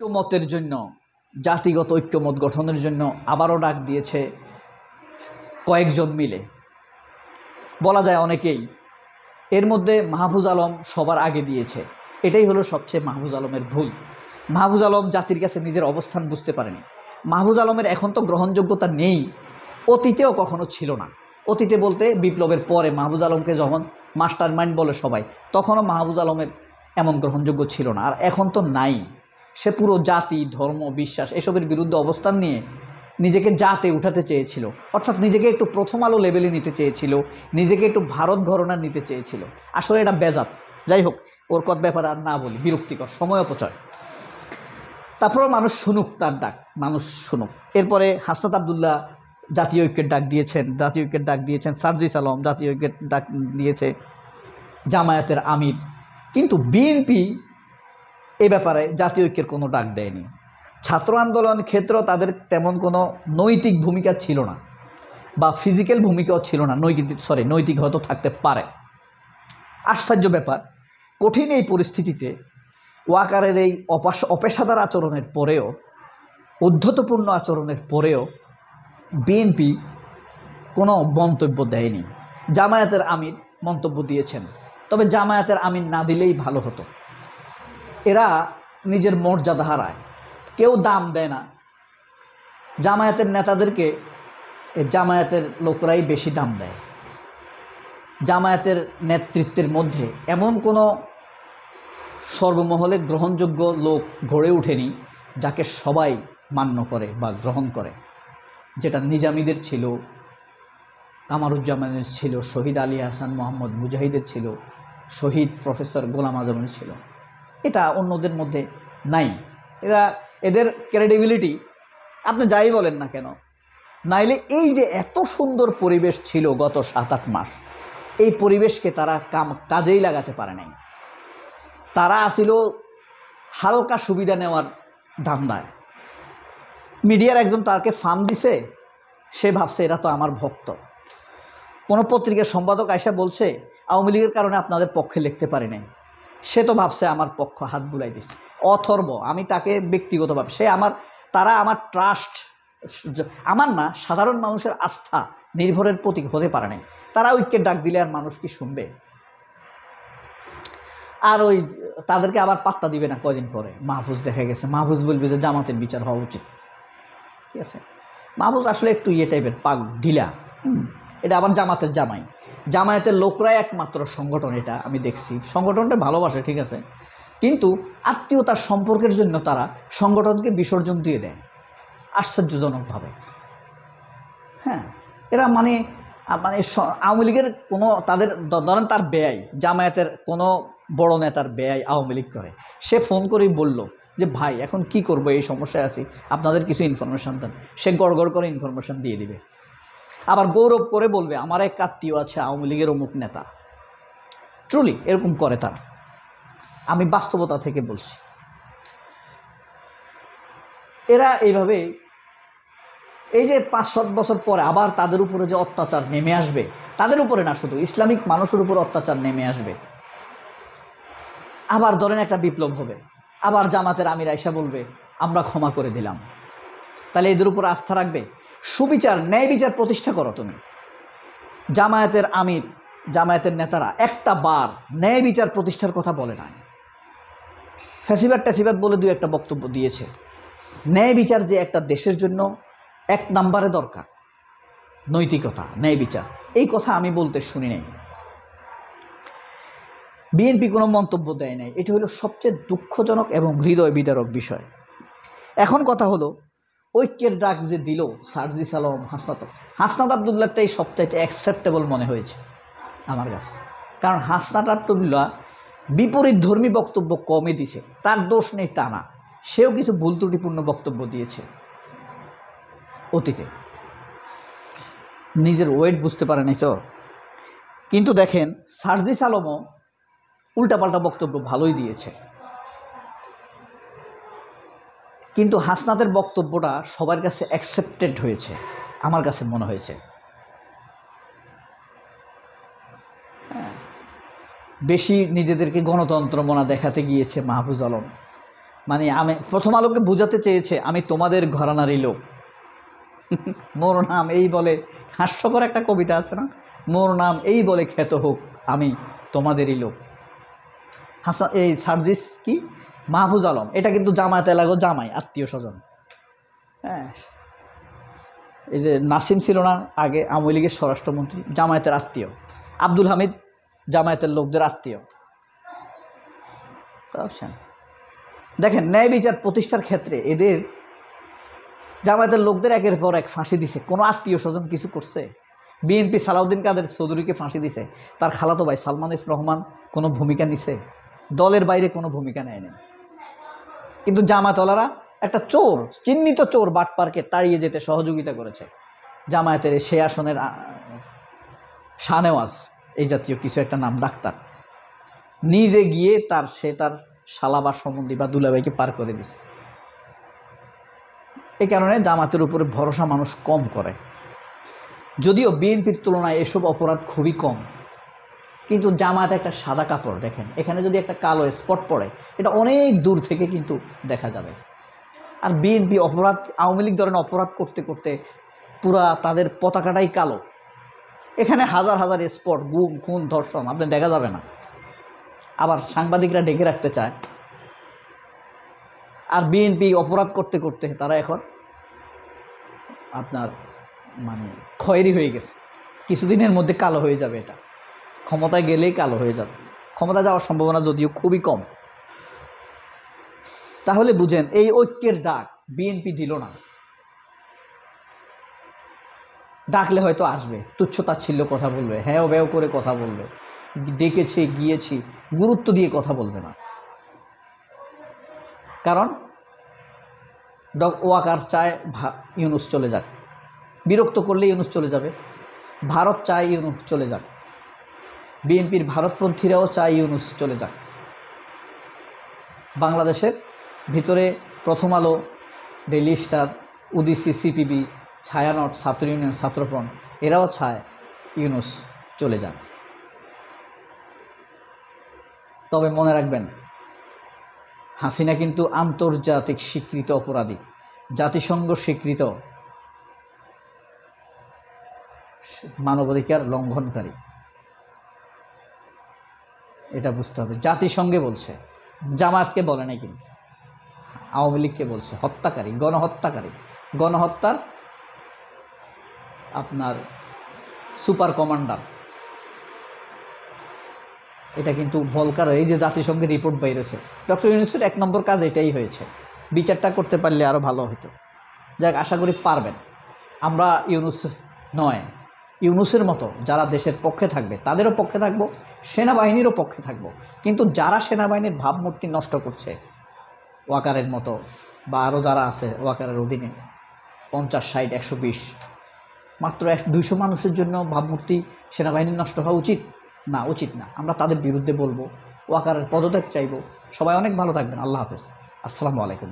ঐক্যমতের জন্য, জাতিগত ঐক্যমত গঠনের জন্য আবারও ডাক দিয়েছে কয়েকজন মিলে, বলা যায় অনেকেই। এর মধ্যে মাহফুজ আলম সবার আগে দিয়েছে। এটাই হলো সবচেয়ে মাহফুজ আলমের ভুল। মাহফুজ আলম জাতির কাছে নিজের অবস্থান বুঝতে পারেনি। মাহফুজ আলমের এখন তো গ্রহণযোগ্যতা নেই, অতীতেও কখনো ছিল না। অতীতে বলতে বিপ্লবের পরে মাহফুজ আলমকে যখন মাস্টার মাইন্ড বলে সবাই, তখনও মাহফুজ আলমের এমন গ্রহণযোগ্য ছিল না। আর এখন তো নাই। সে পুরো জাতি, ধর্ম, বিশ্বাস এসবের বিরুদ্ধে অবস্থান নিয়ে নিজেকে জাতে উঠাতে চেয়েছিল, অর্থাৎ নিজেকে একটু প্রথম আলো লেভেলে নিতে চেয়েছিল, নিজেকে একটু ভারত ঘরানার নিতে চেয়েছিল। আসলে এটা বেজাত। যাই হোক, ওর কত ব্যাপারে আর না বলি, বিরক্তিকর, সময় অপচয়। তারপরেও মানুষ শুনুক তার ডাক, মানুষ শুনুক। এরপরে হাসনাত আবদুল্লাহ জাতীয় ঐক্যের ডাক দিয়েছেন, সার্জিস আলম জাতীয় ঐক্যের ডাক দিয়েছে, জামায়াতের আমির। কিন্তু বিএনপি এ ব্যাপারে জাতীয় ঐক্যের কোনো ডাক দেয়নি। ছাত্র আন্দোলন ক্ষেত্র তাদের তেমন কোনো নৈতিক ভূমিকা ছিল না, বা ফিজিক্যাল ভূমিকাও ছিল না। নৈতিক হয়তো থাকতে পারে। আশ্চর্য ব্যাপার, কঠিন এই পরিস্থিতিতে ওয়াকারের এই অপেশাদার আচরণের পরেও, উদ্ধতপূর্ণ আচরণের পরেও বিএনপি কোনো মন্তব্য দেয়নি। জামায়াতের আমির মন্তব্য দিয়েছেন, তবে জামায়াতের আমির না দিলেই ভালো হতো। এরা নিজের মর্যাদা হারায়, কেউ দাম দেয় না। জামায়াতের নেতাদেরকে জামায়াতের লোকরাই বেশি দাম দেয়। জামায়াতের নেতৃত্বের মধ্যে এমন কোনো সর্বমহলে গ্রহণযোগ্য লোক গড়ে ওঠেনি যাকে সবাই মান্য করে বা গ্রহণ করে। যেটা নিজামীদের ছিল, কামারুজ্জামানের ছিল, শহীদ আলী হাসান মোহাম্মদ মুজাহিদের ছিল, শহীদ প্রফেসর গোলাম আজমের ছিল। এটা অন্যদের মধ্যে নাই। এদের ক্রেডিবিলিটি আপনি যাই বলেন না কেন, নাইলে এই যে এত সুন্দর পরিবেশ ছিল গত 7-8 মাস, এই পরিবেশকে তারা কাজেই লাগাতে পারে নাই। তারা আসিল হালকা সুবিধা নেওয়ার ধান্দায়। মিডিয়ার একজন তাকে ফার্ম দিছে, সে ভাবছে এরা তো আমার ভক্ত। কোনো পত্রিকার সম্পাদক আয়সা বলছে আওয়ামী লীগের কারণে আপনাদের পক্ষে লিখতে পারি নাই, সে তো ভাবছে আমার পক্ষ হাত বুলাই দিচ্ছে। অথর্ব, আমি তাকে ব্যক্তিগতভাবে, তারা আমার ট্রাস্ট, আমার না, সাধারণ মানুষের আস্থা নির্ভরের প্রতীক হতে পারে নাই। তারা ঐক্যের ডাক দিলে আর মানুষ কি শুনবে? আর তাদেরকে আবার পাত্তা দিবে না কয়দিন পরে। মাহফুজ দেখা গেছে, মাহফুজ বলবে যে জামাতের বিচার হওয়া উচিত। ঠিক আছে, মাহফুজ আসলে একটু টাইপের ঢিলা। এটা আবার জামাতের জামায়াতের লোকরাই একমাত্র সংগঠন, এটা আমি দেখছি। সংগঠনটা ভালোবাসে, ঠিক আছে, কিন্তু আত্মীয়তার সম্পর্কের জন্য তারা সংগঠনকে বিসর্জন দিয়ে দেয় আশ্চর্যজনকভাবে। হ্যাঁ, এরা মানে আওয়ামী লীগের কোনো, তাদের ধরেন তার ব্যয়, জামায়াতের কোনো বড় নেতার ব্যয় আওয়ামী লীগ করে, সে ফোন করেই বলল যে ভাই এখন কি করব, এই সমস্যায় আছি, আপনাদের কিছু ইনফরমেশন দেন। সে গড়গড় করে ইনফরমেশন দিয়ে দিবে। আবার গৌরব করে বলবে আমার এক আত্মীয় আছে আওয়ামী লীগের অমুক নেতা। ট্রুলি এরকম করে তারা, আমি বাস্তবতা থেকে বলছি। এরা এইভাবে এই যে 5-7 বছর পরে আবার তাদের উপরে যে অত্যাচার নেমে আসবে, তাদের উপরে না, শুধু ইসলামিক মানুষের উপর অত্যাচার নেমে আসবে। আবার ধরেন একটা বিপ্লব হবে, আবার জামাতের আমির আয়সা বলবে আমরা ক্ষমা করে দিলাম। তাহলে এদের উপর আস্থা রাখবে? সুবিচার, ন্যায় বিচার প্রতিষ্ঠা করো তুমি। জামায়াতের আমির, জামায়াতের নেতারা একটা বার ন্যায় বিচার প্রতিষ্ঠার কথা বলে নাই। ফ্যাসিবাদ বলে 2-1টা বক্তব্য দিয়েছে। ন্যায় বিচার যে একটা দেশের জন্য 1 নম্বরে দরকার, নৈতিকতা, ন্যায় বিচার, এই কথা আমি বলতে শুনি নাই। বিএনপি কোনো মন্তব্য দেয় নাই। এটি হলো সবচেয়ে দুঃখজনক এবং হৃদয় বিদারক বিষয়। এখন কথা হলো, ঐক্যের ডাক যে দিল সার্জিস আলম, হাসনাত আবদুল্লাহটাই সবচাইতে অ্যাকসেপ্টেবল মনে হয়েছে আমার কাছে। কারণ হাসনাত আবদুল্লাহ বিপরীত ধর্মী বক্তব্য কমে দিছে, তার দোষ নেই তা না, সেও কিছু ভুল ত্রুটিপূর্ণ বক্তব্য দিয়েছে অতীতে, নিজের ওয়েট বুঝতে পারে নাই তো। কিন্তু দেখেন সার্জিস আলমও উল্টাপাল্টা বক্তব্য ভালোই দিয়েছে, কিন্তু হাসনাতের বক্তব্যটা সবার কাছে অ্যাকসেপ্টেড হয়েছে, আমার কাছে মনে হয়েছে। বেশি নিজেদেরকে গণতন্ত্র মনা দেখাতে গিয়েছে মাহফুজ আলম, মানে আমি প্রথম আলোকে বোঝাতে চেয়েছে আমি তোমাদের ঘরানারই লোক। মোর নাম এই বলে, হাস্যকর একটা কবিতা আছে না, মোর নাম এই বলে খ্যাত হোক আমি তোমাদেরই লোক। হাসান এই সার্জিস কি মাহফুজ আলম, এটা কিন্তু জামায়াত এলাকার জামাই, আত্মীয় স্বজন। হ্যাঁ, এই যে নাসিম ছিল না আগে আওয়ামী লীগের স্বরাষ্ট্রমন্ত্রী, জামায়াতের আত্মীয়। আব্দুল হামিদ জামায়াতের লোকদের আত্মীয়। দেখেন ন্যায় বিচার প্রতিষ্ঠার ক্ষেত্রে এদের জামায়াতের লোকদের একের পর এক ফাঁসি দিছে। কোনো আত্মীয় স্বজন কিছু করছে? বিএনপি সালাউদ্দিন কাদের চৌধুরীকে ফাঁসি দিছে, তার খালাতো ভাই সালমান এফ রহমান কোনো ভূমিকা নিছে? দলের বাইরে কোনো ভূমিকা নেয়নি। কিন্তু জামায়াতওয়ালারা একটা চোর, চিহ্নিত চোর বাটপারকে তাড়িয়ে যেতে সহযোগিতা করেছে। জামায়াতের সে আসনের শাহনেওয়াজ এই জাতীয় কিছু একটা নাম, ডাক্তার, নিজে গিয়ে তার শালা বা সম্বন্ধী বা দুলাভাইকে পার করে দিছে। এই কারণে জামাতের উপরে ভরসা মানুষ কম করে। যদিও বিএনপির তুলনায় এসব অপরাধ খুবই কম, কিন্তু জামাত একটা সাদা কাপড়। দেখেন এখানে যদি একটা কালো স্পট পড়ে, এটা অনেক দূর থেকে কিন্তু দেখা যাবে। আর বিএনপি অপরাধ, আওয়ামী লীগ ধরেন অপরাধ করতে করতে পুরা তাদের পতাকাটাই কালো। এখানে হাজার হাজার স্পট, গুম খুন ধর্ষণ আপনি দেখা যাবে না। আবার সাংবাদিকরা ডেকে রাখতে চায়। আর বিএনপি অপরাধ করতে করতে তারা এখন আপনার মানে খয়েরি হয়ে গেছে, কিছুদিনের মধ্যে কালো হয়ে যাবে। এটা ক্ষমতায় গেলেই কালো হয়ে যাবে। ক্ষমতা যাওয়ার সম্ভাবনা যদিও খুবই কম। তাহলে বুঝেন এই ঐক্যের ডাক বিএনপি দিল না। ডাকলে হয়তো আসবে, তুচ্ছতাচ্ছিল্য কথা বলবে, হ্যাঁ ব্যয় করে কথা বলবে, ডেকেছে গিয়েছি গুরুত্ব দিয়ে কথা বলবে না। কারণ ওয়াকার চায় ইউনূস চলে যাক, বিরক্ত করলে ইউনূস চলে যাবে। ভারত চায় ইউনূস চলে যাক, বিএনপির ভারতপন্থীরাও চায় ইউনূস চলে যাক। বাংলাদেশের ভিতরে প্রথম আলো, ডেইলি স্টার, উদিসি, সিপিবি, ছায়ানট, ছাত্র ইউনিয়ন, ছাত্রফ্রন্ট এরাও চায় ইউনূস চলে যান। তবে মনে রাখবেন হাসিনা কিন্তু আন্তর্জাতিক স্বীকৃত অপরাধী, জাতিসংঘ স্বীকৃত মানবাধিকার লঙ্ঘনকারী। এটা বুঝতে হবে। জাতিসংঘে বলছে, জামায়াতকে বলে নাই, কিন্তু আওয়ামী লীগকে বলছে হত্যাকারী, গণহত্যাকারী, গণহত্যার আপনার সুপার কমান্ডার। এটা কিন্তু ভলকার, এই যে জাতিসংঘের রিপোর্ট বেরিয়েছে, ডক্টর ইউনূসের 1 নম্বর কাজ এটাই হয়েছে। বিচারটা করতে পারলে আরও ভালো হতো। যাক, আশা করি পারবেন। আমরা ইউনূস নয়, ইউনূসের মতো যারা দেশের পক্ষে থাকবে তাদেরও পক্ষে থাকবো, সেনাবাহিনীরও পক্ষে থাকবো। কিন্তু যারা সেনাবাহিনীর ভাবমূর্তি নষ্ট করছে, ওয়াকারের মতো বা আরও যারা আছে ওয়াকারের অধীনে 50, 60, 120, মাত্র 200 মানুষের জন্য ভাবমূর্তি সেনাবাহিনীর নষ্ট হওয়া উচিত না? উচিত না। আমরা তাদের বিরুদ্ধে বলবো, ওয়াকারের পদত্যাগ চাইবো। সবাই অনেক ভালো থাকবেন। আল্লাহ হাফেজ। আসসালামু আলাইকুম।